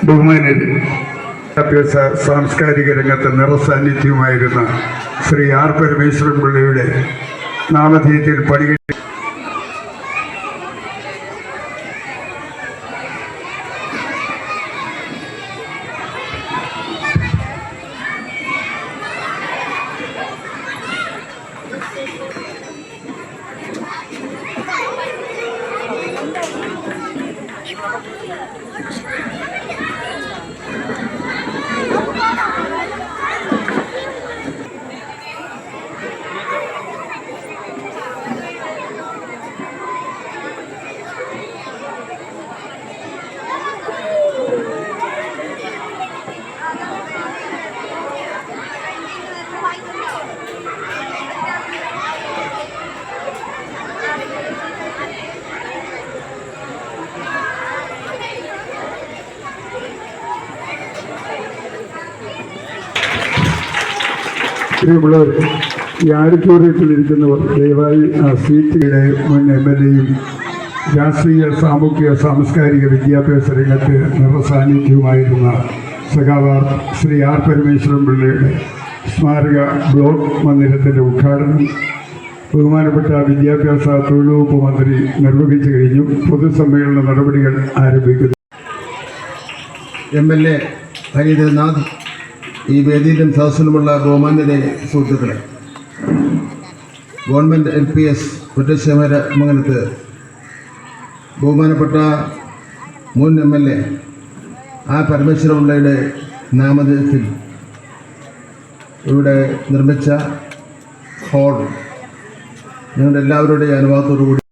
ബഹുമാന്യരെ, വിദ്യാഭ്യാസ സാംസ്കാരിക രംഗത്ത് നിറസാന്നിധ്യമായിരുന്ന ശ്രീ ആർ പരമേശ്വരൻ പിള്ളയുടെ നാമധേയത്തിൽ പണികൾ പ്രിയമുള്ളവർ, ഈ ആഡിറ്റോറിയത്തിലിരിക്കുന്നവർ ദയവായി ആ സീറ്റിലെ മുൻ MLA-യും രാഷ്ട്രീയ സാമൂഹിക സാംസ്കാരിക വിദ്യാഭ്യാസ രംഗത്ത് നിറസാന്നിധ്യവുമായിരുന്ന സഖാവാർ ശ്രീ ആർ പരമേശ്വരൻ പിള്ളയുടെ സ്മാരക ബ്ലോക്ക് മന്ദിരത്തിൻ്റെ ഉദ്ഘാടനം ബഹുമാനപ്പെട്ട വിദ്യാഭ്യാസ തൊഴിൽ വകുപ്പ് മന്ത്രി നിർവഹിച്ചു കഴിഞ്ഞു. പൊതുസമ്മേളന നടപടികൾ ആരംഭിക്കുന്നു. MLA ഹരീന്ദ്രനാഥ്, ഈ വേദിയിലും സദസ്സിലുമുള്ള ബഹുമാന്യരെ സുഹൃത്തുക്കളെ, ഗവൺമെൻറ് LPS ഒറ്റശ്ശേമംഗലത്ത് ബഹുമാനപ്പെട്ട മുൻ MLA ആർ പരമേശ്വരപിള്ളയുടെ നാമധേയത്തിൽ ഇവിടെ നിർമ്മിച്ച ഹാൾ നിങ്ങളുടെ എല്ലാവരുടെയും അനുവാദത്തോടു കൂടി